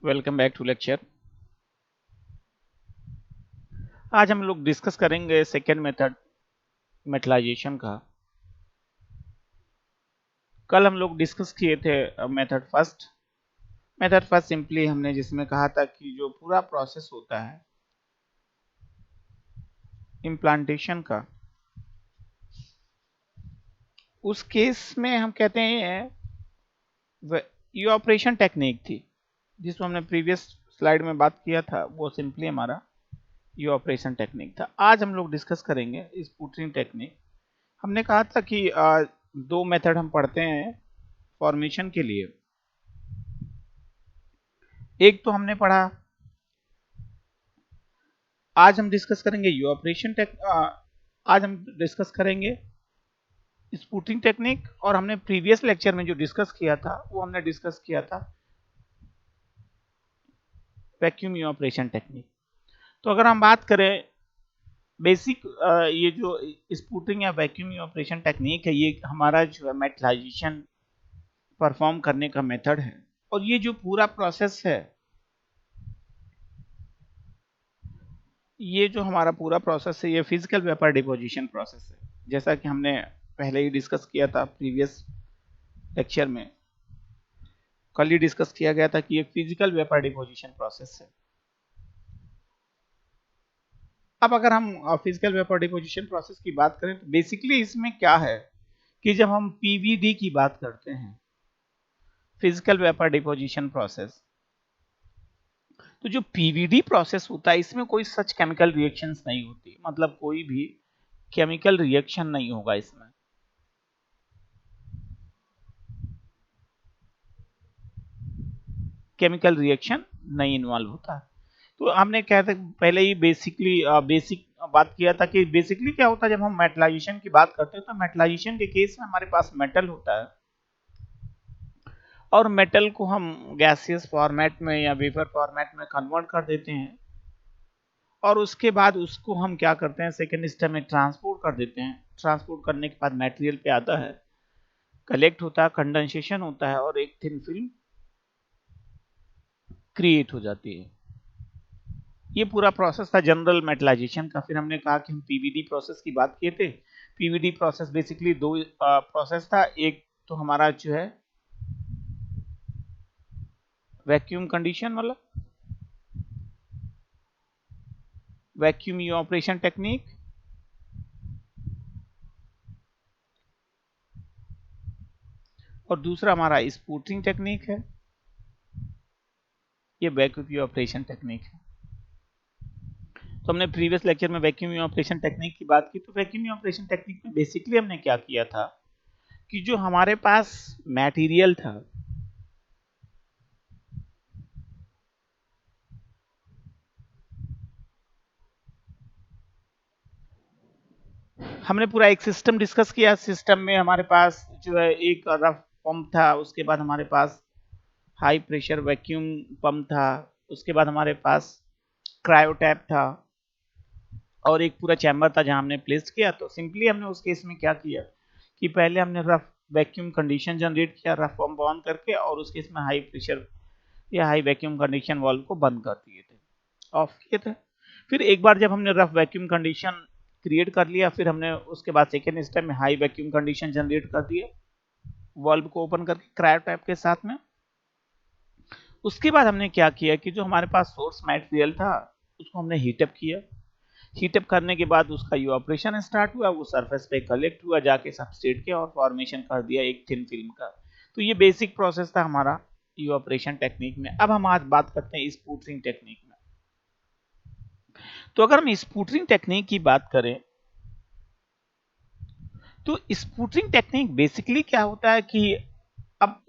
Welcome back to lecture. आज हम लोग डिस्कस करेंगे सेकेंड मेथड मेटलाइजेशन का। कल हम लोग डिस्कस किए थे मेथड फर्स्ट सिंपली हमने जिसमें कहा था कि जो पूरा प्रोसेस होता है इम्प्लांटेशन का, उस केस में हम कहते हैं ये ऑपरेशन टेक्निक थी जिसको हमने प्रीवियस स्लाइड में बात किया था। वो सिंपली हमारा ये ऑपरेशन टेक्निक था। आज हम लोग डिस्कस करेंगे स्पूटरिंग टेक्निक। हमने कहा था कि दो मेथड हम पढ़ते हैं फॉर्मेशन के लिए। एक तो हमने पढ़ा, आज हम डिस्कस करेंगे ये ऑपरेशन आज हम डिस्कस करेंगे स्पूटरिंग टेक्निक, और हमने प्रीवियस लेक्चर में जो डिस्कस किया था वो हमने डिस्कस किया था वैक्यूम ऑपरेशन टेक्निक। तो अगर हम बात करें बेसिक, ये जो स्पूटरिंग या वैक्यूम ऑपरेशन टेक्निक है, ये हमारा जो है मेटलाइजेशन परफॉर्म करने का मेथड है। और ये जो पूरा प्रोसेस है, ये जो हमारा पूरा प्रोसेस है, ये फिजिकल वेपर डिपोजिशन प्रोसेस है। जैसा कि हमने पहले ही डिस्कस किया था प्रीवियस लेक्चर में, कल ही डिस्कस किया गया था कि ये फिजिकल वेपर डिपोजिशन प्रोसेस है। अब अगर हम फिजिकल वेपर डिपोजिशन प्रोसेस की बात करें तो बेसिकली इसमें क्या है कि जब हम पीवीडी की बात करते हैं, फिजिकल वेपर डिपोजिशन प्रोसेस, तो जो पीवीडी प्रोसेस होता है इसमें कोई सच केमिकल रिएक्शंस नहीं होती, मतलब कोई भी केमिकल रिएक्शन नहीं होगा इसमें। केमिकल रिएक्शन नहीं इन्वॉल्व होता। तो हमने कहते पहले ही बेसिक बात किया था कि बेसिकली क्या होता है जब हम मेटलाइजेशन की बात करते हैं। तो मेटलाइजेशन के केस में हमारे पास मेटल होता है, और मेटल को हम गैसियस फॉर्मेट में या वेपर फॉर्मेट में कन्वर्ट कर देते हैं, और उसके बाद उसको हम क्या करते हैं, सेकेंड स्टेप में ट्रांसपोर्ट कर देते हैं। ट्रांसपोर्ट करने के बाद मटेरियल पे आता है, कलेक्ट होता है, कंडेंसेशन होता है, और एक थिन फिल्म क्रिएट हो जाती है। ये पूरा प्रोसेस था जनरल मेटलाइजेशन का। फिर हमने कहा कि हम पीवीडी प्रोसेस की बात किए थे। पीवीडी प्रोसेस बेसिकली दो प्रोसेस था। एक तो हमारा जो है वैक्यूम कंडीशन वाला, वैक्यूम ऑपरेशन टेक्निक, और दूसरा हमारा स्पूटरिंग टेक्निक है। ये वैक्यूम ऑपरेशन टेक्निक है। तो हमने प्रीवियस लेक्चर में वैक्यूम ऑपरेशन टेक्निक की बात की। तो वैक्यूम ऑपरेशन टेक्निक में बेसिकली हमने क्या किया था कि जो हमारे पास मटेरियल था, हमने पूरा एक सिस्टम डिस्कस किया। सिस्टम में हमारे पास जो है एक रफ पंप था, उसके बाद हमारे पास हाई प्रेशर वैक्यूम पंप था, उसके बाद हमारे पास क्रायोटैप था, और एक पूरा चैम्बर था जहां हमने प्लेस किया। तो सिंपली हमने उस केस में क्या किया कि पहले हमने रफ वैक्यूम कंडीशन जनरेट किया रफ पंप ऑन करके, और उस केस में हाई प्रेशर या हाई वैक्यूम कंडीशन वाल्व को बंद कर दिए थे, ऑफ किए थे। फिर एक बार जब हमने रफ वैक्यूम कंडीशन क्रिएट कर लिया, फिर हमने उसके बाद सेकेंड स्टेप में हाई वैक्यूम कंडीशन जनरेट कर दिए वाल्व को ओपन करके क्रायोटैप के साथ में। उसके बाद हमने क्या किया कि जो हमारे पास सोर्स मटेरियल था उसको हमने हीटअप किया। हीटअप करने के बाद उसका ये ऑपरेशन स्टार्ट हुआ, वो सरफेस पे कलेक्ट हुआ, जाके सबस्ट्रेट के और फॉर्मेशन कर दिया एक थिन फिल्म का। तो ये बेसिक प्रोसेस था हमारा ये ऑपरेशन टेक्निक में। अब हम आज बात करते हैं स्पूटरिंग टेक्निक में। तो अगर हम स्पूटरिंग टेक्निक की बात करें तो स्पूटरिंग टेक्निक बेसिकली क्या होता है कि अब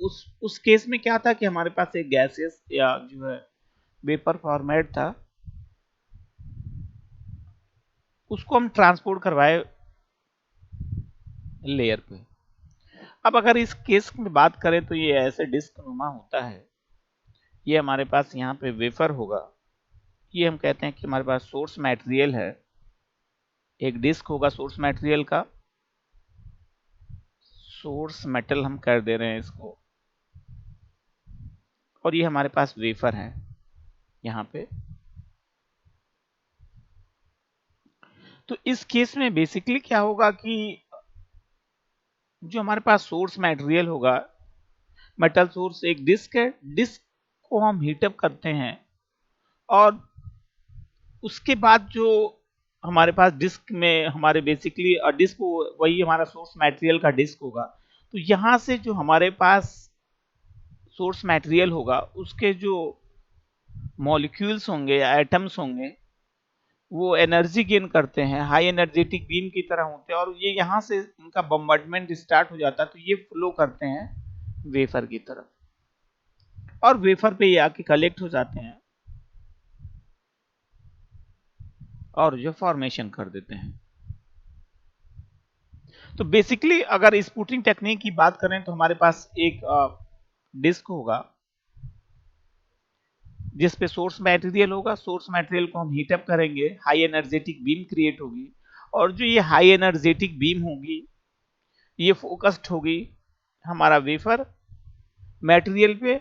उस केस में क्या था कि हमारे पास एक गैसेस या जो है वेपर फॉर्मेट था, उसको हम ट्रांसपोर्ट करवाए लेयर पे। अब अगर इस केस में बात करें तो ये ऐसे डिस्क नुमा होता है। ये हमारे पास यहाँ पे वेफर होगा, ये हम कहते हैं कि हमारे पास सोर्स मटेरियल है। एक डिस्क होगा सोर्स मटेरियल का, सोर्स मेटल हम कर दे रहे हैं इसको, और ये हमारे पास वेफर है। यहाँ पे। तो इस केस में बेसिकली क्या होगा कि जो हमारे पास सोर्स मटेरियल होगा, मेटल सोर्स एक डिस्क है, डिस्क को हम हीटअप करते हैं और उसके बाद जो हमारे पास डिस्क में हमारे बेसिकली डिस्क वही हमारा सोर्स मटेरियल का डिस्क होगा। तो यहाँ से जो हमारे पास सोर्स मटेरियल होगा उसके जो मॉलिक्यूल्स होंगे या एटम्स होंगे वो एनर्जी गेन करते हैं, हाई एनर्जेटिक बीम की तरह होते हैं, और ये यहाँ से इनका बम्बार्डमेंट स्टार्ट हो जाता है। तो ये फ्लो करते हैं वेफर की तरफ और वेफर पे ये आके कलेक्ट हो जाते हैं और जो फॉर्मेशन कर देते हैं। तो बेसिकली अगर स्पूटरिंग टेक्निक की बात करें तो हमारे पास एक डिस्क होगा जिस पे सोर्स मटेरियल होगा। सोर्स मटेरियल को हम हीटअप करेंगे, हाई एनर्जेटिक बीम क्रिएट होगी, और जो ये हाई एनर्जेटिक बीम होगी ये फोकस्ड होगी हमारा वेफर मटेरियल पे।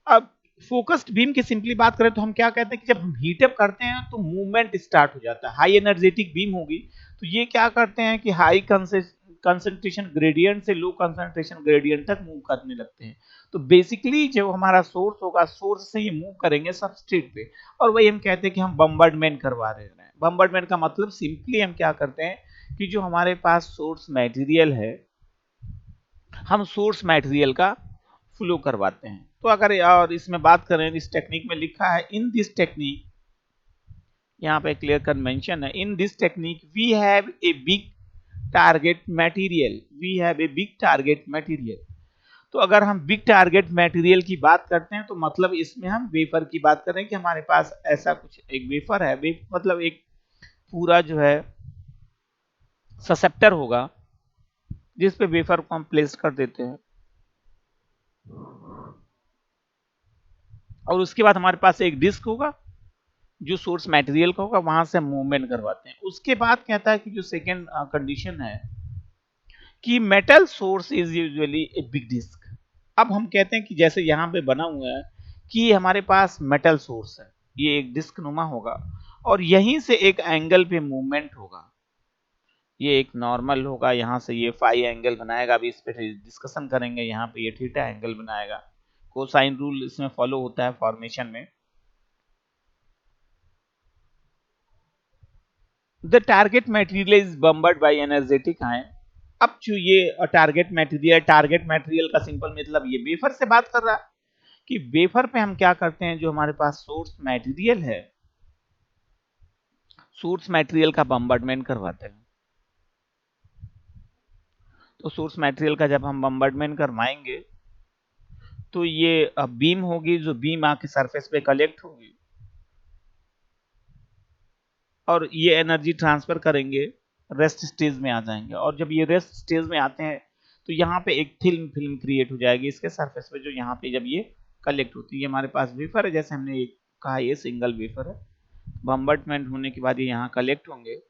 अब फोकस्ड बीम की सिंपली बात करें तो हम क्या कहते हैं कि जब हम हीटअप करते हैं तो मूवमेंट स्टार्ट हो जाता है, हाई एनर्जेटिक बीम होगी। तो ये क्या करते हैं कि हाई कंसंट्रेशन ग्रेडियंट से लो कंसंट्रेशन ग्रेडियंट तक मूव करने लगते हैं। तो बेसिकली जो हमारा सोर्स होगा, सोर्स से ये मूव करेंगे सबस्ट्रेट पे, और वही हम कहते हैं कि हम बम्बार्डमेंट करवा रहे हैं। बम्बार्डमेंट का मतलब सिंपली हम क्या करते हैं कि जो हमारे पास सोर्स मटेरियल है हम सोर्स मटेरियल का फ्लो करवाते हैं। तो अगर और इसमें बात करें, इस टेक्निक में लिखा है इन दिस टेक्निक, यहाँ पे क्लियर कट मेंशन है, in this technique we have a big target material, we have a big target material. तो अगर हम बिग टारगेट मटेरियल की बात करते हैं तो मतलब इसमें हम वेफर की बात करें कि हमारे पास ऐसा कुछ एक वेफर है, मतलब एक पूरा जो है ससेप्टर होगा जिस पे वेफर को हम प्लेस कर देते हैं, और उसके बाद हमारे पास एक डिस्क होगा जो सोर्स मटेरियल का होगा, वहां से मूवमेंट करवाते हैं। उसके बाद कहता है कि जो सेकेंड कंडीशन है कि metal source is usually a big disc. अब हम कहते हैं कि जैसे यहाँ पे बना हुआ है कि हमारे पास मेटल सोर्स है, ये एक डिस्क नुमा होगा और यहीं से एक एंगल पे मूवमेंट होगा, ये एक नॉर्मल होगा, यहाँ से ये फाई एंगल बनाएगा, अभी इस पे डिस्कशन करेंगे। यहाँ पे ये थीटा एंगल बनाएगा, कोसाइन रूल इसमें फॉलो होता है फॉर्मेशन में। The target material is bombarded by energetic ion. अब जो ये टारगेट मटेरियल का सिंपल मतलब ये वेफर से बात कर रहा है कि वेफर पे हम क्या करते हैं, जो हमारे पास सोर्स मटेरियल है, सोर्स मटेरियल का बम्बार्डमेंट करवाते हैं। तो सोर्स मटेरियल का जब हम बम्बार्डमेंट करवाएंगे तो ये बीम होगी, जो बीम आके सरफेस पे कलेक्ट होगी और ये एनर्जी ट्रांसफर करेंगे, रेस्ट स्टेज में आ जाएंगे। और जब ये रेस्ट स्टेज में आते हैं तो यहाँ पे एक फिल्म क्रिएट हो जाएगी इसके सरफेस पे, जो यहाँ पे जब ये कलेक्ट होती है, ये हमारे पास वेफर है, जैसे हमने कहा ये सिंगल वेफर है। बम्बार्डमेंट होने के बाद ये यहाँ कलेक्ट होंगे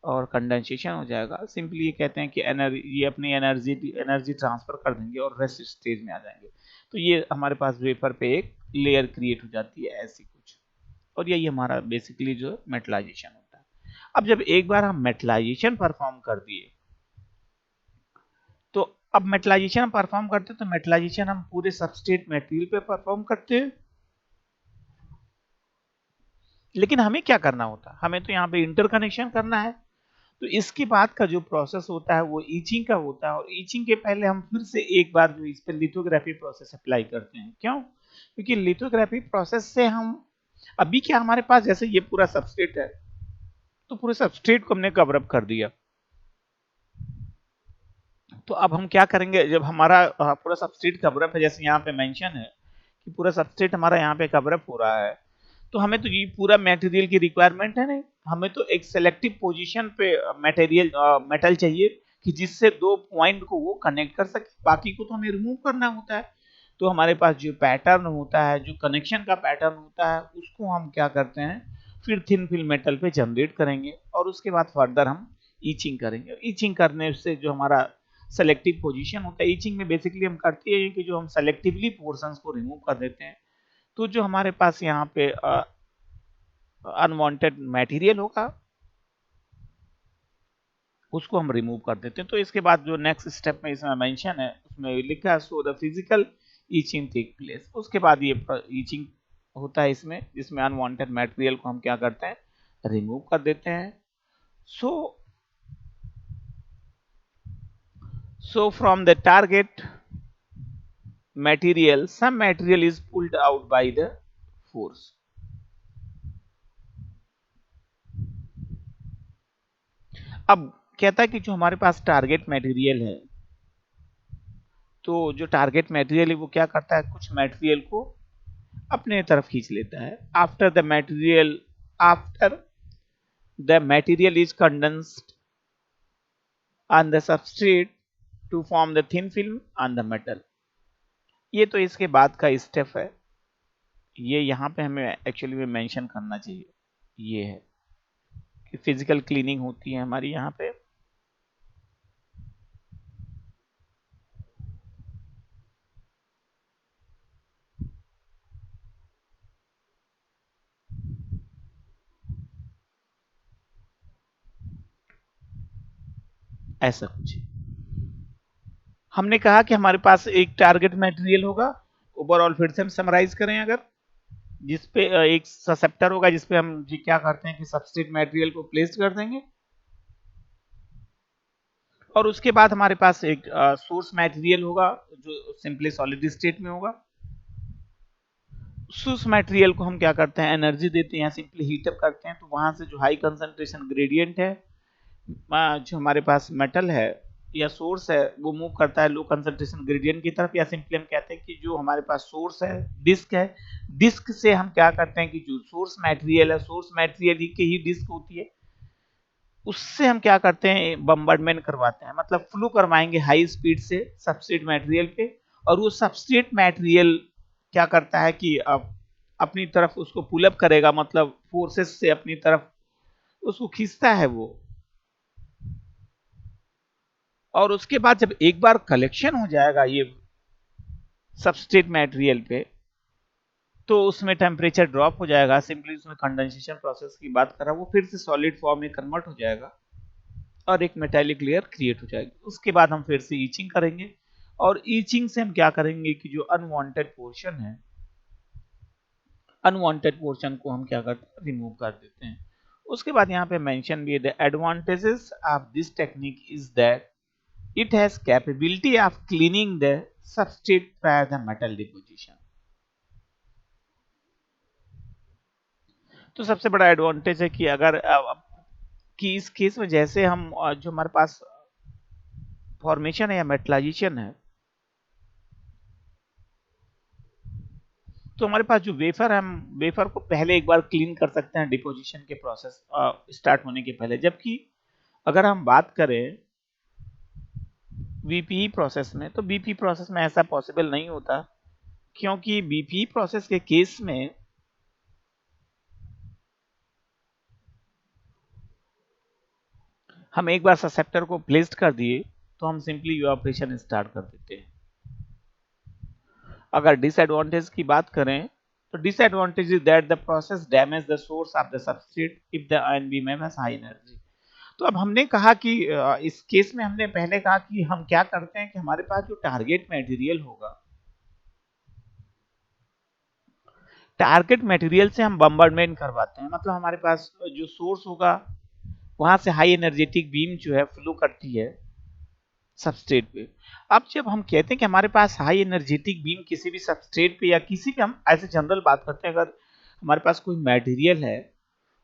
और कंडेंसेशन हो जाएगा। सिंपली ये कहते हैं कि ये अपनी एनर्जी ट्रांसफर कर देंगे और रेस्ट स्टेज में आ जाएंगे। तो ये हमारे पास वेफर पे एक लेयर क्रिएट हो जाती है ऐसी कुछ, और यही हमारा बेसिकली जो मेटलाइजेशन होता है। अब जब एक बार हम मेटलाइजेशन परफॉर्म कर दिए, तो अब मेटलाइजेशन हम परफॉर्म करते हैं तो मेटलाइजेशन हम पूरे सबस्ट्रेट मटेरियल पे परफॉर्म करते हैं। लेकिन हमें क्या करना होता है, हमें तो यहाँ पे इंटरकनेक्शन करना है। तो इसके बाद का जो प्रोसेस होता है वो ईचिंग का होता है, और ईचिंग के पहले हम फिर से एक बार जो इस पे लिथोग्राफी प्रोसेस अप्लाई करते हैं। क्यों? क्योंकि लिथोग्राफी प्रोसेस से हम अभी क्या हमारे पास जैसे ये पूरा सबस्ट्रेट है, तो पूरे सबस्ट्रेट को हमने कवर अप कर दिया। तो अब हम क्या करेंगे, जब हमारा पूरा सबस्ट्रेट कवर अप है, जैसे यहाँ पे मेंशन है कि पूरा सबस्ट्रेट हमारा यहाँ पे कवर अप हो रहा है, तो हमें तो ये पूरा मटेरियल की रिक्वायरमेंट है नहीं, हमें तो एक सेलेक्टिव पोजीशन पे मेटल चाहिए कि जिससे दो पॉइंट को वो कनेक्ट कर सके, बाकी को तो हमें रिमूव करना होता है। तो हमारे पास जो पैटर्न होता है, जो कनेक्शन का पैटर्न होता है, उसको हम क्या करते हैं फिर थिन फिल्म मेटल पे जनरेट करेंगे, और उसके बाद फर्दर हम ईचिंग करेंगे। ईचिंग करने से जो हमारा सेलेक्टिव पोजीशन होता है, ईचिंग में बेसिकली हम करते हैं कि जो हम सेलेक्टिवली पोर्शंस को रिमूव कर देते हैं, तो जो हमारे पास यहाँ पे अनवांटेड मटेरियल होगा उसको हम रिमूव कर देते हैं। तो इसके बाद जो नेक्स्ट स्टेप में इसमें मेंशन है उसमें लिखा है so the physical etching take place. उसके बाद ये ईचिंग होता है इसमें, जिसमें अनवांटेड मटेरियल को हम क्या करते हैं रिमूव कर देते हैं। So from the target material some material is pulled out by the force। अब कहता है कि जो हमारे पास टारगेट मटेरियल है, तो जो टारगेट मटेरियल है वो क्या करता है, कुछ मटेरियल को अपने तरफ खींच लेता है। After the material is condensed on the substrate to form the thin film on the metal. ये तो इसके बाद का स्टेप है, ये यहाँ पे हमें एक्चुअली में मेंशन करना चाहिए। ये है कि फिजिकल क्लीनिंग होती है हमारी यहाँ पे। ऐसा कुछ हमने कहा कि हमारे पास एक टारगेट मटेरियल होगा। ओवरऑल फिर से हम समराइज करें, अगर जिसपे एक ससेप्टर होगा जिसपे हम जी क्या करते हैं कि सबस्ट्रेट मटेरियल को प्लेस कर देंगे, और उसके बाद हमारे पास एक सोर्स मटेरियल होगा जो सिंपली सॉलिड स्टेट में होगा। सोर्स मटेरियल को हम क्या करते हैं एनर्जी देते हैं, सिंपली हीटअप करते हैं। तो वहां से जो हाई कंसंट्रेशन ग्रेडियंट है जो हमारे पास मेटल है या सोर्स है वो मूव करता है लो कंसंट्रेशन ग्रेडियंट की तरफ, या सिंपली हम कहते हैं कि जो हमारे पास सोर्स है डिस्क है, डिस्क से हम क्या करते हैं कि जो सोर्स मटेरियल है, सोर्स मटेरियल की ही डिस्क होती है, उससे हम क्या करते हैं बम्बार्डमेंट करवाते हैं, मतलब फ्लो करवाएंगे हाई स्पीड से सबस्ट्रेट मटेरियल पे। और वो सबस्ट्रेट मटेरियल क्या करता है कि अब अपनी तरफ उसको पुल अप करेगा, मतलब फोर्सेस से अपनी तरफ उसको खींचता है वो। और उसके बाद जब एक बार कलेक्शन हो जाएगा ये सबस्ट्रेट मटेरियल पे, तो उसमें टेम्परेचर ड्रॉप हो जाएगा, सिंपली उसमें कंडेंसेशन प्रोसेस की बात कर रहा हूं, वो फिर से सॉलिड फॉर्म में कन्वर्ट हो जाएगा और एक मेटालिक लेयर क्रिएट हो जाएगी। उसके बाद हम फिर से ईचिंग करेंगे, और ईचिंग से हम क्या करेंगे कि जो अनवांटेड पोर्शन है, अनवांटेड पोर्शन को हम क्या करते हैं रिमूव कर देते हैं। उसके बाद यहाँ पे मेंशन भी है the advantages of this technique is that it has capability of cleaning the substrate prior the metal deposition। तो सबसे बड़ा एडवांटेज है कि अगर कि इस केस में जैसे हम जो हमारे पास फॉर्मेशन है या मेटलाइजेशन है, तो हमारे पास जो वेफर है हम वेफर को पहले एक बार क्लीन कर सकते हैं डिपोजिशन के प्रोसेस स्टार्ट होने के पहले। जबकि अगर हम बात करें बीपीई प्रोसेस में, तो बीपीई प्रोसेस में ऐसा पॉसिबल नहीं होता, क्योंकि बीपीई प्रोसेस के केस में हम एक बार ससेप्टर को प्लेस्ड कर दिए तो हम सिंपली इवापोरेशन स्टार्ट कर देते हैं। अगर डिसएडवांटेज की बात करें तो disadvantage is that the process damage the source of the substrate if the ion beam has high energy. तो अब हमने कहा कि इस केस में हमने पहले कहा कि हम क्या करते हैं कि हमारे पास जो टारगेट मटेरियल होगा, टारगेट मटेरियल से हम बम्बार्डमेंट करवाते हैं, मतलब हमारे पास जो सोर्स होगा वहां से हाई एनर्जेटिक बीम जो है फ्लो करती है सबस्ट्रेट पे। अब जब हम कहते हैं कि हमारे पास हाई एनर्जेटिक बीम किसी भी सबस्ट्रेट पे या किसी भी, हम ऐसे जनरल बात करते हैं, अगर हमारे पास कोई मटेरियल है,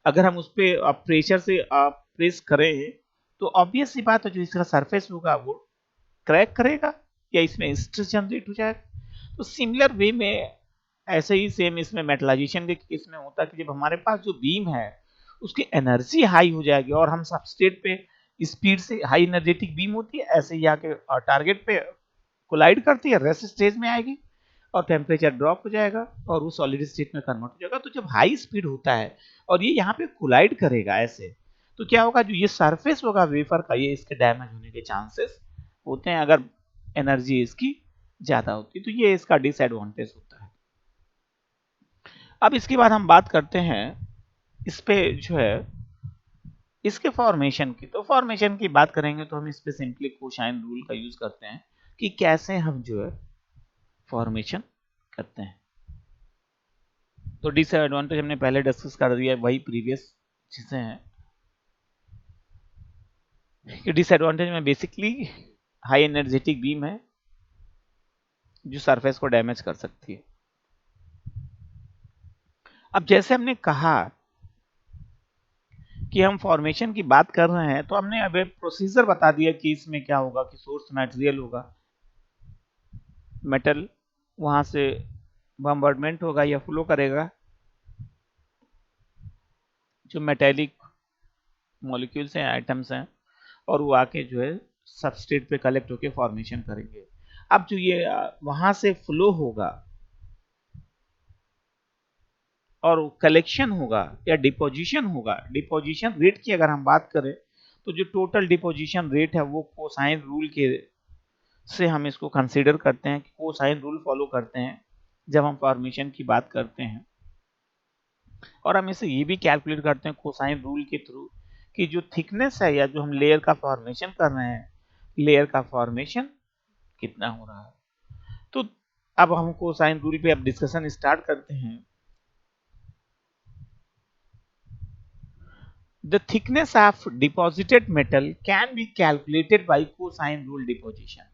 अगर हम उस पर प्रेशर से प्रेस करें तो ऑब्वियस सी बात है जो इसका सरफेस होगा वो क्रैक करेगा या इसमें स्ट्रेस जनरेट हो जाएगा। तो सिमिलर वे में ऐसे ही सेम इसमें मेटलाइजेशन के केस में होता है कि जब हमारे पास जो बीम है उसकी एनर्जी हाई हो जाएगी और हम सबस्ट्रेट पे स्पीड से, हाई एनर्जेटिक बीम होती है ऐसे ही आके टारगेट पे कोलाइड करती है, रेस्ट स्टेज में आएगी और टेम्परेचर ड्रॉप हो जाएगा और वो सॉलिड स्टेट में कन्वर्ट हो जाएगा। तो जब हाई स्पीड होता है और ये यहाँ पे कोलाइड करेगा ऐसे, तो क्या होगा जो ये सरफेस होगा वेफर का, ये इसके डैमेज होने के चांसेस होते हैं अगर एनर्जी इसकी ज्यादा होती है। तो ये इसका डिसएडवांटेज होता है। अब इसके बाद हम बात करते हैं इस पे जो है इसके फॉर्मेशन की। तो फॉर्मेशन की बात करेंगे तो हम इस पे सिंपली कोसाइन रूल का यूज करते हैं कि कैसे हम जो है फॉर्मेशन करते हैं। तो डिसएडवांटेज हमने पहले डिस्कस कर दिया है, वही प्रीवियस चीजें हैं कि डिसएडवांटेज में बेसिकली हाई एनर्जेटिक बीम है जो सरफेस को डैमेज कर सकती है। अब जैसे हमने कहा कि हम फॉर्मेशन की बात कर रहे हैं, तो हमने अब प्रोसीजर बता दिया कि इसमें क्या होगा कि सोर्स मटेरियल होगा, मेटल वहां से बम्बार्डमेंट होगा या फ्लो करेगा, जो मेटेलिक मॉलिक्यूल्स हैं, आइटम्स हैं, और वो आके जो है सबस्ट्रेट पे कलेक्ट होके फॉर्मेशन करेंगे। अब जो ये वहां से फ्लो होगा और कलेक्शन होगा या डिपोजिशन होगा, डिपोजिशन रेट की अगर हम बात करें तो जो टोटल डिपोजिशन रेट है वो कोसाइन रूल के से हम इसको कंसीडर करते हैं कि कोसाइन रूल फॉलो करते हैं जब हम फॉर्मेशन की बात करते हैं। और हम इसे ये भी कैलकुलेट करते हैं कोसाइन रूल के थ्रू कि जो थिकनेस है या जो हम लेयर का फॉर्मेशन कर रहे हैं, लेयर का फॉर्मेशन कितना हो रहा है। तो अब हम कोसाइन रूल पे अब डिस्कशन स्टार्ट करते हैं। The thickness of deposited metal can be calculated by cosine rule deposition.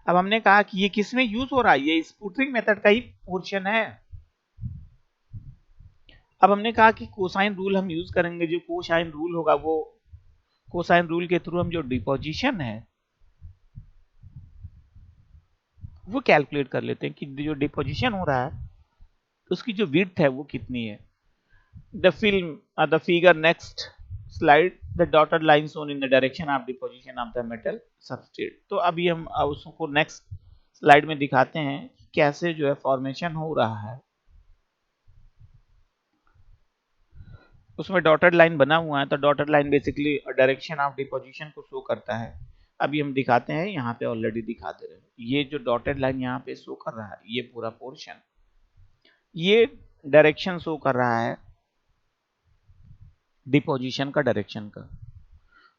अब हमने कहा कि ये किसमें यूज हो रहा है, ये स्पूटरिंग मेथड का ही पोर्शन है। अब हमने कहा कि कोसाइन रूल हम यूज करेंगे, जो कोसाइन रूल होगा वो कोसाइन रूल के थ्रू हम जो डिपोजिशन है वो कैलकुलेट कर लेते हैं कि जो डिपोजिशन हो रहा है उसकी जो विड्थ है वो कितनी है। The figure next slide, the dotted line shown in the direction of deposition of the metal substrate. तो अभी हम उसको नेक्स्ट स्लाइड में दिखाते हैं कैसे जो है फॉर्मेशन हो रहा है। उसमें डॉटेड लाइन बना हुआ है, तो dotted line basically direction of deposition को शो करता है। अभी हम दिखाते हैं, यहाँ पे ऑलरेडी दिखा दे रहे हैं। ये जो डॉटेड लाइन यहाँ पे शो कर रहा है, ये पूरा पोर्शन, ये डायरेक्शन शो कर रहा है डिपोजिशन का, डायरेक्शन का।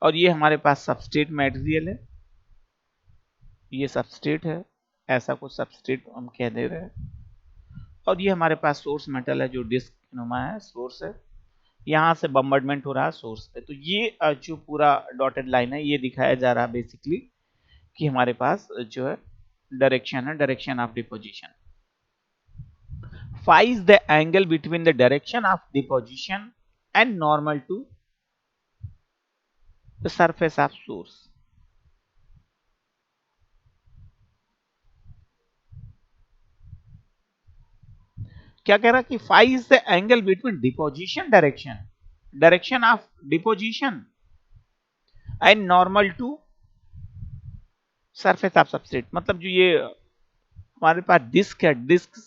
और ये हमारे पास सबस्ट्रेट मटेरियल है, ये सबस्ट्रेट है, ऐसा कुछ सबस्ट्रेट हम कह दे रहे हैं। और ये हमारे पास सोर्स मेटल है जो डिस्क नुमा है, सोर्स है, यहाँ से बम्बार्डमेंट हो रहा है सोर्स पे। तो ये जो पूरा डॉटेड लाइन है ये दिखाया जा रहा है बेसिकली कि हमारे पास जो है डायरेक्शन है, direction of deposition. phi is the angle between the direction of deposition and normal to the surface of source. क्या कह रहा कि phi is the angle between deposition direction of deposition and normal to surface of substrate। मतलब जो ये हमारे पास disc है, disc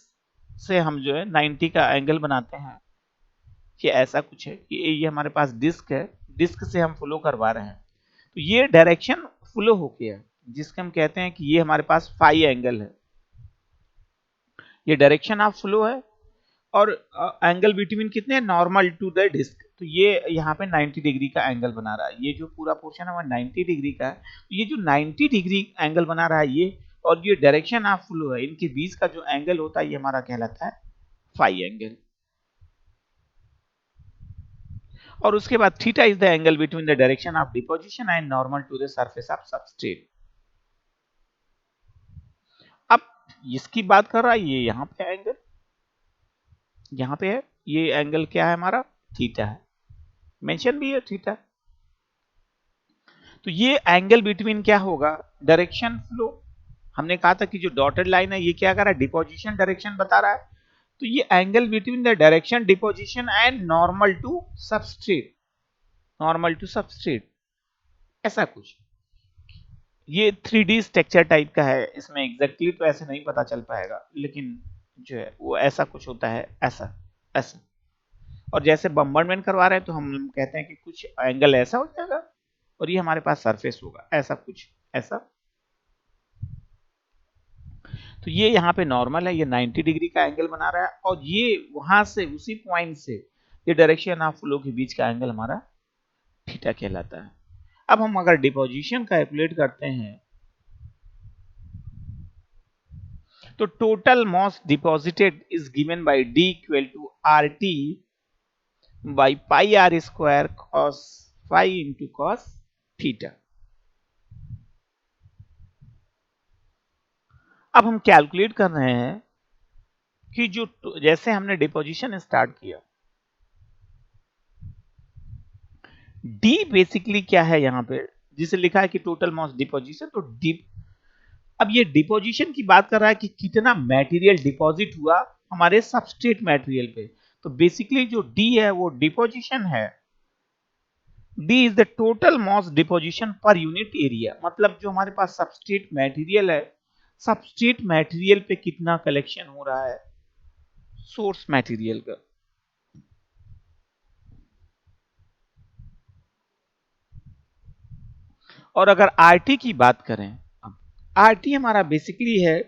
से हम जो है 90 का एंगल बनाते हैं कि ऐसा कुछ है कि ये हमारे पास डिस्क है, डिस्क से हम फ्लो करवा रहे हैं, तो ये डायरेक्शन फ्लो हो गया जिसके हम कहते हैं कि ये हमारे पास फाई एंगल है, ये डायरेक्शन ऑफ फ्लो है। और एंगल बिटवीन कितने, नॉर्मल टू द डिस्क, तो ये यहाँ पे 90 डिग्री का एंगल बना रहा है। ये जो पूरा पोर्शन है वो 90 डिग्री का है, तो ये जो 90 डिग्री एंगल बना रहा है ये, और ये डायरेक्शन ऑफ फ्लो है, इनके बीच का जो एंगल होता है ये हमारा कहलाता है फाई एंगल। और उसके बाद theta is the angle between the direction of deposition and normal to the surface of substrate. अब इसकी बात कर रहा है, ये यहाँ पे एंगल, यहाँ पे है, ये एंगल क्या है हमारा, थीटा है, मेंशन भी है थीटा। तो ये एंगल बिटवीन क्या होगा, डायरेक्शन फ्लो। हमने कहा था कि जो डॉटेड लाइन है ये क्या कर रहा है, डिपोजिशन डायरेक्शन बता रहा है। तो ये angle between the direction deposition and normal to substrate, normal to substrate, ऐसा कुछ। ये 3D स्ट्रक्चर टाइप का है, इसमें एग्जैक्टली तो ऐसे नहीं पता चल पाएगा, लेकिन जो है वो ऐसा कुछ होता है, ऐसा ऐसा। और जैसे बम्बार्डमेंट करवा रहे हैं तो हम कहते हैं कि कुछ एंगल ऐसा हो जाएगा और ये हमारे पास सरफेस होगा, ऐसा कुछ, ऐसा। तो ये यहाँ पे नॉर्मल है, ये 90 डिग्री का एंगल बना रहा है, और ये वहां से उसी पॉइंट से ये डायरेक्शन ऑफ फ्लो के बीच का एंगल हमारा थीटा कहलाता है। अब हम अगर डिपोजिशन कैलकुलेट करते हैं तो total mass deposited is given by D equal to RT by pi r square cos phi into cos theta. अब हम कैलकुलेट कर रहे हैं कि जो जैसे हमने डिपोजिशन स्टार्ट किया, डी बेसिकली क्या है यहाँ पे, जिसे लिखा है कि टोटल मास डिपोजिशन, तो डी, अब ये डिपोजिशन की बात कर रहा है कि कितना मटेरियल डिपॉजिट हुआ हमारे सबस्ट्रेट मटेरियल पे। तो बेसिकली जो डी है वो डिपोजिशन है। D is the total mass deposition per unit area, मतलब जो हमारे पास सबस्ट्रेट मटेरियल है, सबस्ट्रेट मटेरियल पे कितना कलेक्शन हो रहा है सोर्स मटेरियल का। और अगर आरटी की बात करें, आरटी हमारा बेसिकली है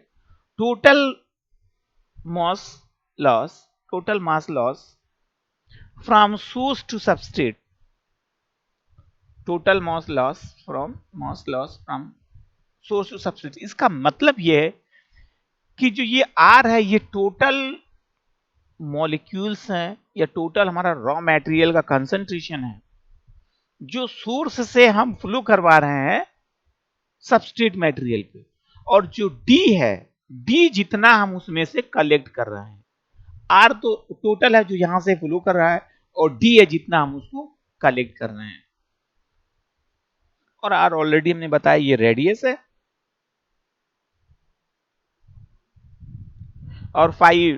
total mass loss, total mass loss from source to substrate, total mass loss from source to substrate. इसका मतलब ये है कि जो ये आर है ये टोटल मॉलिक्यूल्स हैं या टोटल हमारा रॉ मटेरियल का कंसंट्रेशन है जो सोर्स से हम फ्लो करवा रहे हैं सबस्ट्रेट मटेरियल पे, और जो डी है, डी जितना हम उसमें से कलेक्ट कर रहे हैं। आर तो टोटल है जो यहां से फ्लो कर रहा है, और डी है जितना हम उसको कलेक्ट कर रहे हैं। और आर ऑलरेडी हमने बताया ये रेडियस है, और फाई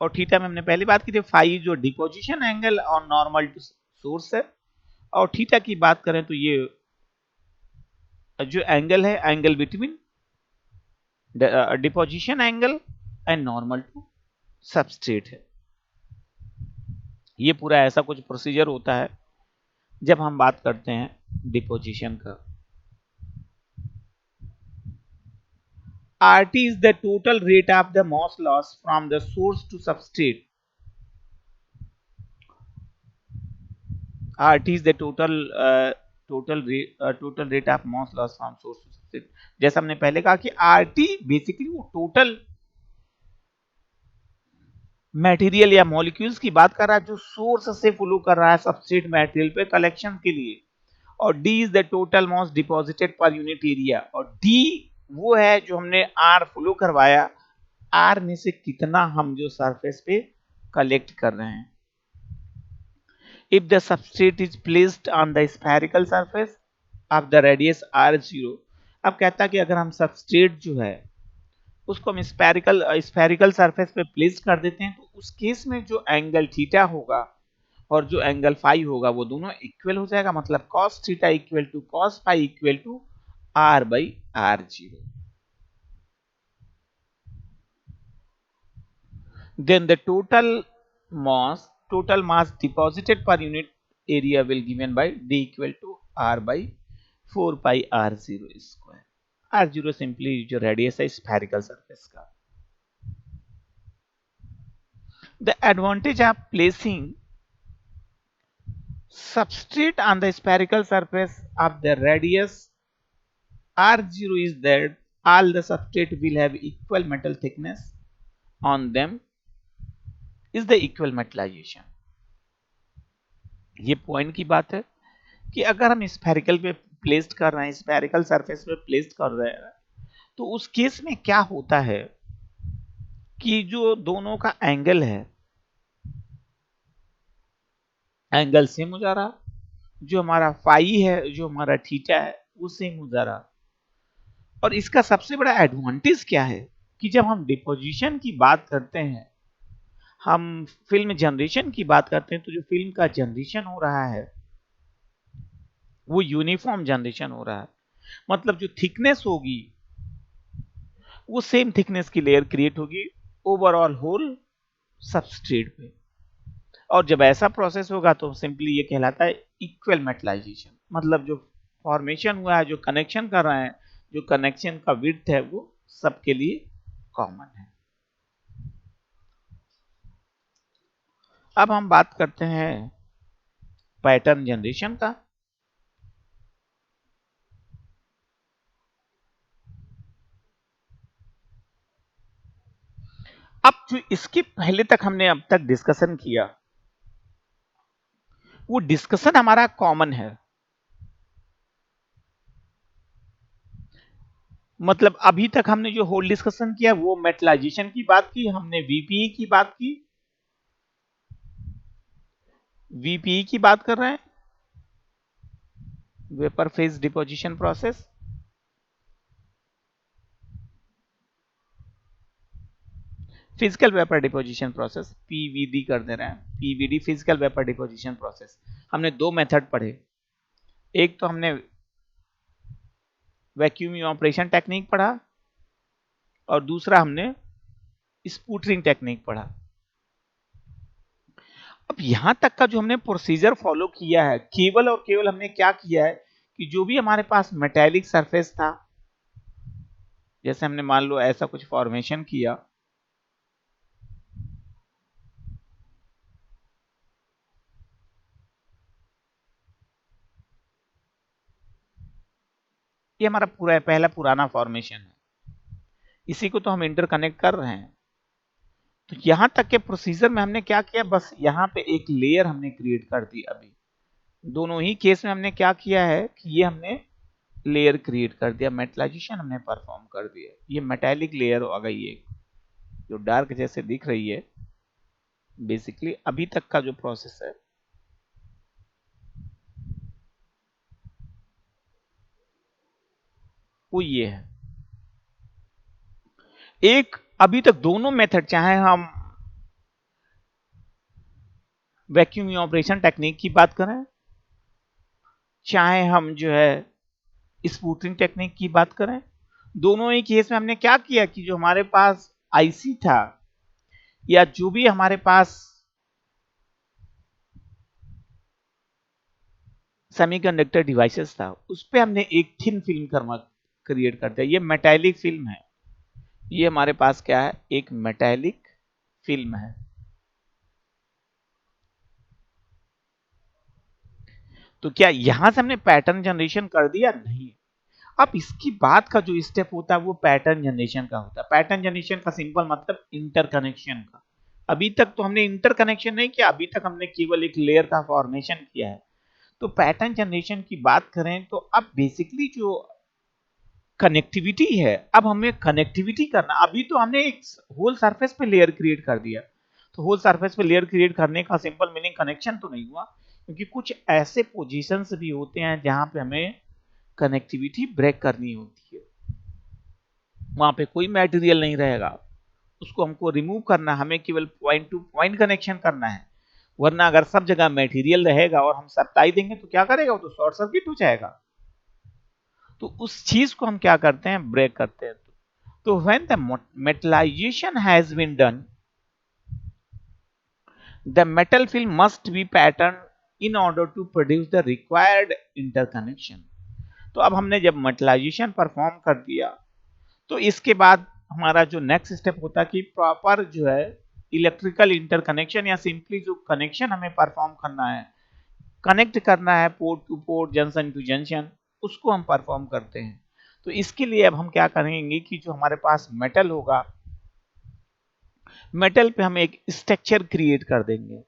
और थीटा में हमने पहली बात की थी, फाई जो डिपोजिशन एंगल और नॉर्मल टू सोर्स है। और थीटा की बात करें तो ये जो एंगल है, angle between deposition angle and normal to substrate है। ये पूरा ऐसा कुछ प्रोसीजर होता है जब हम बात करते हैं डिपोजिशन का। RT is the total rate of the mass loss from the source to substrate. RT is the total rate of mass loss from source to substrate. जैसा हमने पहले कहा कि RT बेसिकली वो टोटल मटेरियल या molecules की बात कर रहा है जो सोर्स से फ्लो कर रहा है सबस्ट्रेट मटेरियल पे कलेक्शन के लिए, और D is the total mass deposited per unit area, और D वो है जो हमने R फ्लो करवाया, R में से कितना हम जो सरफेस पे कलेक्ट कर रहे हैं। If the substrate is placed on the spherical surface of the radius r0, अब कहता कि अगर हम सबस्ट्रेट जो है उसको हम स्फेरिकल सरफेस पे प्लेस कर देते हैं, तो उस केस में जो एंगल थीटा होगा और जो एंगल फाई होगा वो दोनों इक्वल हो जाएगा, मतलब cos theta equal to cos phi equal to r by r0। Then the total mass deposited per unit area will given by D equal to R by 4 pi R0 square। R0 simply जो radius है spherical surface का। The advantage of placing substrate on the spherical surface of the radius R0 is that all the substrate will have equal metal thickness on them is the equal metallization। ये point की बात है कि अगर हम spherical पे placed कर रहे हैं, स्फेरिकल सरफेस पे प्लेस्ड कर रहे हैं, तो उस केस में क्या होता है कि जो दोनों का एंगल है, एंगल सेम हो जा रहा, जो हमारा फाई है, जो हमारा थीटा है वो सेम हो जा रहा। और इसका सबसे बड़ा एडवांटेज क्या है कि जब हम डिपोजिशन की बात करते हैं, हम फिल्म जनरेशन की बात करते हैं, तो जो फिल्म का जनरेशन हो रहा है वो यूनिफॉर्म जनरेशन हो रहा है, मतलब जो थिकनेस होगी वो सेम थिकनेस की लेयर क्रिएट होगी ओवरऑल होल सबस्ट्रेट पे। और जब ऐसा प्रोसेस होगा तो सिंपली ये कहलाता है इक्वल मेटलाइजेशन, मतलब जो फॉर्मेशन हुआ है, जो कनेक्शन कर रहे हैं, जो कनेक्शन का विड्थ है वो सबके लिए कॉमन है। अब हम बात करते हैं पैटर्न जनरेशन का। अब जो इसके पहले तक हमने अब तक डिस्कशन किया वो डिस्कशन हमारा कॉमन है। मतलब अभी तक हमने जो होल डिस्कशन किया वो मेटलाइजेशन की बात की, हमने वीपीई की बात की, वीपीई की बात कर रहे हैं, vapour phase deposition process. Physical vapour deposition process, PVD कर दे रहे हैं, PVD physical vapour deposition process. हमने दो मेथड पढ़े, एक तो हमने वैक्यूम ऑपरेशन टेक्निक पढ़ा और दूसरा हमने स्पूटरिंग टेक्निक पढ़ा। अब यहां तक का जो हमने प्रोसीजर फॉलो किया है, केवल और केवल हमने क्या किया है कि जो भी हमारे पास मेटेलिक सरफेस था, जैसे हमने मान लो ऐसा कुछ फॉर्मेशन किया, ये हमारा पूरा पहला पुराना फॉर्मेशन है, इसी को तो हम इंटरकनेक्ट कर रहे हैं। तो यहां तक के प्रोसीजर में हमने क्या किया, बस यहां पे एक लेयर हमने क्रिएट कर दी। अभी दोनों ही केस में हमने क्या किया है कि ये हमने लेयर क्रिएट कर दिया, मेटलाइजेशन हमने परफॉर्म कर दिया। ये मेटालिक लेयर आ गई है जो डार्क जैसे दिख रही है। बेसिकली अभी तक का जो प्रोसेस है वो ये है। एक अभी तक दोनों मेथड, चाहे हम वैक्यूम ऑपरेशन टेक्निक की बात करें, चाहे हम जो है स्पूटरिंग टेक्निक की बात करें, दोनों ही केस में हमने क्या किया कि जो हमारे पास आईसी था या जो भी हमारे पास सेमीकंडक्टर डिवाइसेस था उस पे हमने एक थिन फिल्म क्रिएट कर दिया। ये मेटालिक फिल्म है, ये हमारे पास क्या है, एक मेटालिक फिल्म है। तो क्या यहां से हमने पैटर्न जनरेशन कर दिया? नहीं। अब इसकी बाद का जो स्टेप होता है वो पैटर्न जनरेशन का होता है। पैटर्न जनरेशन का सिंपल मतलब इंटरकनेक्शन का। अभी तक तो हमने इंटरकनेक्शन नहीं किया, अभी तक हमने केवल एक लेयर का फॉर्मेशन किया है। तो पैटर्न जनरेशन की बात करें तो अब बेसिकली जो कनेक्टिविटी है, अब हमें कनेक्टिविटी करना। अभी तो हमने एक होल सरफेस पे लेयर क्रिएट कर दिया, तो होल सरफेस पे लेयर क्रिएट करने का सिंपल मीनिंग कनेक्शन तो नहीं हुआ, क्योंकि कुछ ऐसे पोजीशंस भी होते हैं जहां पे हमें कनेक्टिविटी ब्रेक करनी होती है। वहां पे कोई मटेरियल नहीं रहेगा, उसको हमको रिमूव करना, हमें केवल पॉइंट टू पॉइंट कनेक्शन करना है। वरना अगर सब जगह मटेरियल रहेगा और हम सप्लाई देंगे तो क्या करेगा, वो तो शॉर्ट सर्किट हो जाएगा। तो उस चीज को हम क्या करते हैं, ब्रेक करते हैं। तो when the metallization has been done, the metal film must be patterned in order to produce the required interconnection। तो अब हमने जब मेटलाइजेशन परफॉर्म कर दिया तो इसके बाद हमारा जो नेक्स्ट स्टेप होता है कि प्रॉपर जो है इलेक्ट्रिकल इंटरकनेक्शन या सिंपली जो कनेक्शन हमें परफॉर्म करना है, कनेक्ट करना है port two port, junction to junction, उसको हम परफॉर्म करते हैं। तो इसके लिए अब हम क्या करेंगे कि जो हमारे पास मेटल होगा, मेटल पे हम एक स्ट्रक्चर क्रिएट कर देंगे।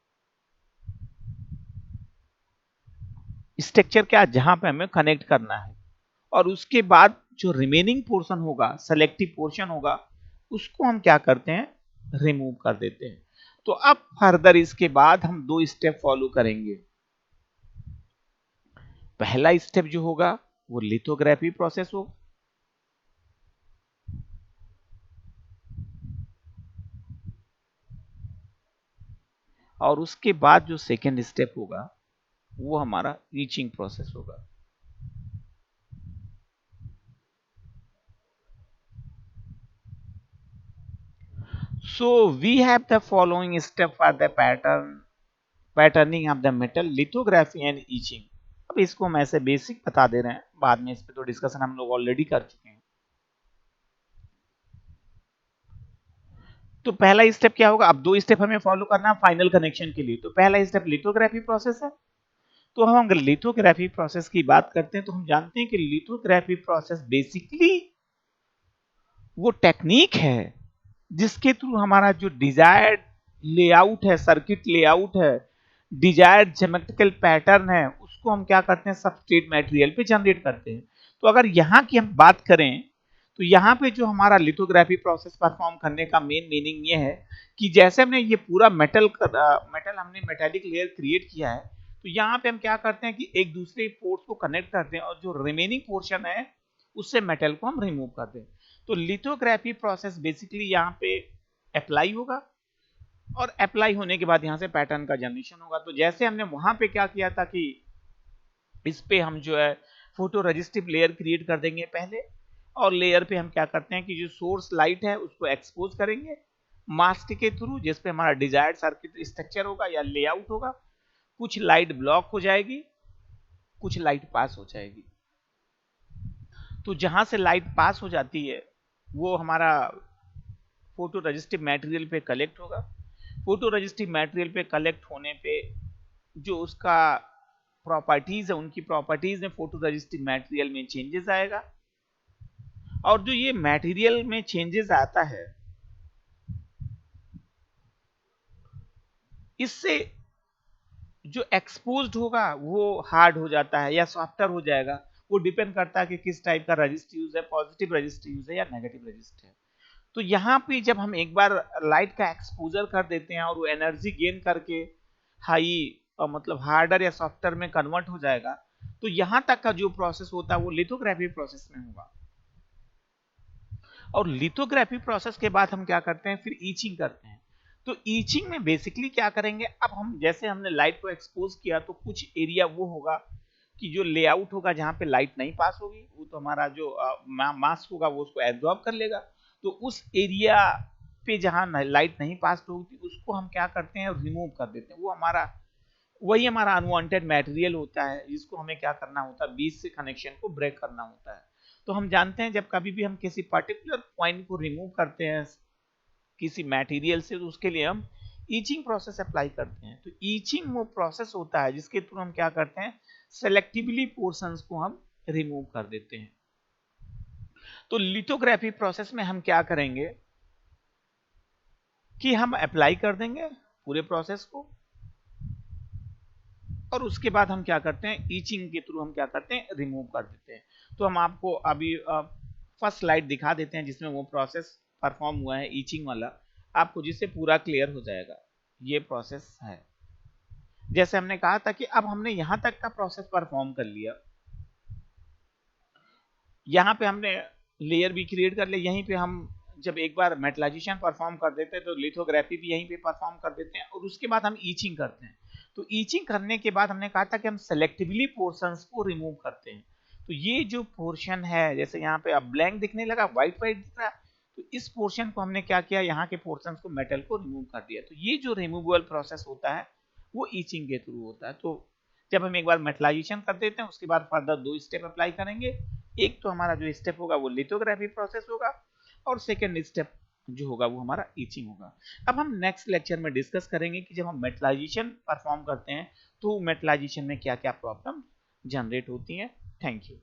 स्ट्रक्चर क्या, जहां पे हमें कनेक्ट करना है, और उसके बाद जो रिमेनिंग पोर्शन होगा, सेलेक्टिव पोर्शन होगा, उसको हम क्या करते हैं, रिमूव कर देते हैं। तो अब फर्दर इसके बाद हम दो स्टेप फॉलो करेंगे। पहला स्टेप जो होगा वो लिथोग्राफी प्रोसेस होगा, और उसके बाद जो सेकेंड स्टेप होगा वो हमारा रीचिंग प्रोसेस होगा। So we have the following step for the patterning of the metal, lithography and etching। अब इसको हम ऐसे बेसिक बता दे रहे हैं, बाद में इस पे तो डिस्कशन हम लोग ऑलरेडी कर चुके हैं। तो पहला स्टेप क्या होगा, अब 2 स्टेप हमें फॉलो करना है फाइनल कनेक्शन के लिए। तो पहला स्टेप लिथोग्राफी प्रोसेस है। तो हम अगर लिथोग्राफी प्रोसेस की बात करते हैं तो हम जानते हैं कि लिथोग्राफी प्रोसेस बेसिकली वो टेक्निक है जिसके थ्रू हमारा जो डिजायर्ड लेआउट है, सर्किट लेआउट है, डिजायर्ड ज्योमेट्रिकल पैटर्न है, उसको हम क्या करते हैं, सबस्ट्रेट मटेरियल पे जनरेट करते हैं। तो अगर यहाँ की हम बात करें तो यहाँ पे जो हमारा लिथोग्राफी प्रोसेस परफॉर्म करने का मेन मीनिंग ये है कि जैसे हमने ये पूरा मेटल हमने मेटेलिक लेयर क्रिएट किया है, तो यहाँ पे हम क्या करते हैं कि एक दूसरे पोर्ट्स को कनेक्ट करते हैं और जो रिमेनिंग पोर्शन है उससे मेटल को हम रिमूव करते हैं। तो लिथोग्राफी प्रोसेस बेसिकली यहाँ पे अप्लाई होगा और अप्लाई होने के बाद यहाँ से पैटर्न का जनरेशन होगा। तो जैसे हमने वहां पे क्या किया था कि इस पे हम जो है फोटो रजिस्टिव लेयर क्रिएट कर देंगे पहले, और लेयर पे हम क्या करते हैं कि जो सोर्स लाइट है उसको एक्सपोज करेंगे मास्क के थ्रू, जिसपे हमारा डिजायर्ड सर्किट स्ट्रक्चर होगा या लेआउट होगा। कुछ लाइट ब्लॉक हो जाएगी, कुछ लाइट पास हो जाएगी। तो जहां से लाइट पास हो जाती है वो हमारा फोटो रजिस्टिव मटेरियल पे कलेक्ट होगा। फोटो रजिस्टिव मटेरियल पे कलेक्ट होने पे जो उसका प्रॉपर्टीज है, उनकी प्रॉपर्टीज में फोटो रजिस्टिव मटेरियल में चेंजेस आएगा, और जो ये मटेरियल में चेंजेस आता है इससे जो एक्सपोज्ड होगा वो हार्ड हो जाता है या सॉफ्टर हो जाएगा। वो डिपेंड करता है कि किस टाइप का रजिस्ट यूज है, पॉजिटिव रजिस्ट यूज है या नेगेटिव रजिस्ट है। तो यहाँ पे जब हम एक बार लाइट का एक्सपोजर कर देते हैं और वो एनर्जी गेन करके हाई मतलब हार्डर या सॉफ्टर में कन्वर्ट हो जाएगा, तो यहाँ तक का जो प्रोसेस होता है वो लिथोग्राफी प्रोसेस में होगा। और लिथोग्राफी प्रोसेस के बाद हम क्या करते हैं, फिर ईचिंग करते हैं। तो ईचिंग में बेसिकली क्या करेंगे, अब हम जैसे हमने लाइट को एक्सपोज किया तो कुछ एरिया वो होगा कि जो लेआउट होगा जहां पे लाइट नहीं पास होगी, वो तो हमारा जो मास्क होगा वो उसको एब्जॉर्ब कर लेगा। तो उस एरिया पे जहां लाइट नहीं पास होगी उसको हम क्या करते हैं, रिमूव कर देते हैं। वो हमारा वही हमारा अनवांटेड मटेरियल होता है जिसको हमें क्या करना होता है, बीच से कनेक्शन को ब्रेक करना होता है। तो हम जानते हैं जब कभी भी हम किसी पर्टिकुलर पॉइंट को रिमूव करते हैं किसी मटेरियल से, तो उसके लिए हम ईचिंग प्रोसेस अप्लाई करते हैं। तो ईचिंग वो प्रोसेस होता है जिसके थ्रू हम क्या करते हैं, सेलेक्टिवली पोर्शंस को हम रिमूव कर देते हैं। तो लिथोग्राफी प्रोसेस में हम क्या करेंगे कि हम अप्लाई कर देंगे पूरे प्रोसेस को, और उसके बाद हम क्या करते हैं, ईचिंग के थ्रू हम क्या करते हैं, रिमूव कर देते हैं। तो हम आपको अभी फर्स्ट स्लाइड दिखा देते हैं जिसमें वो प्रोसेस परफॉर्म हुआ है ईचिंग वाला, आपको जिससे पूरा क्लियर हो जाएगा। ये प्रोसेस है जैसे हमने कहा था कि अब हमने यहां तक का प्रोसेस परफॉर्म कर लिया, यहाँ पे हमने लेयर भी क्रिएट कर लिया। यहीं पे हम जब एक बार मेटलाइजेशन परफॉर्म कर देते हैं तो लिथोग्राफी भी यहीं पे परफॉर्म कर देते हैं, और उसके बाद हम ईचिंग करते हैं। तो ईचिंग करने के बाद हमने कहा था कि हम सेलेक्टिवली पोर्शंस को रिमूव करते हैं। तो ये जो पोर्शन है, जैसे यहाँ पे अब ब्लैंक दिखने लगा, व्हाइट व्हाइट दिख रहा है, तो इस पोर्शन को हमने क्या किया, यहाँ के पोर्शंस को मेटल को रिमूव कर दिया। तो ये जो रिमूवल प्रोसेस होता है वो ईचिंग के थ्रू होता है। तो जब हम एक बार मेटलाइजेशन कर देते हैं उसके बाद फर्दर 2 स्टेप अप्लाई करेंगे। एक तो हमारा जो स्टेप होगा वो लिथोग्राफी प्रोसेस होगा, और सेकेंड स्टेप जो होगा वो हमारा ईचिंग होगा। अब हम नेक्स्ट लेक्चर में डिस्कस करेंगे कि जब हम मेटलाइजेशन परफॉर्म करते हैं तो मेटलाइजेशन में क्या क्या प्रॉब्लम जनरेट होती हैं। Thank you.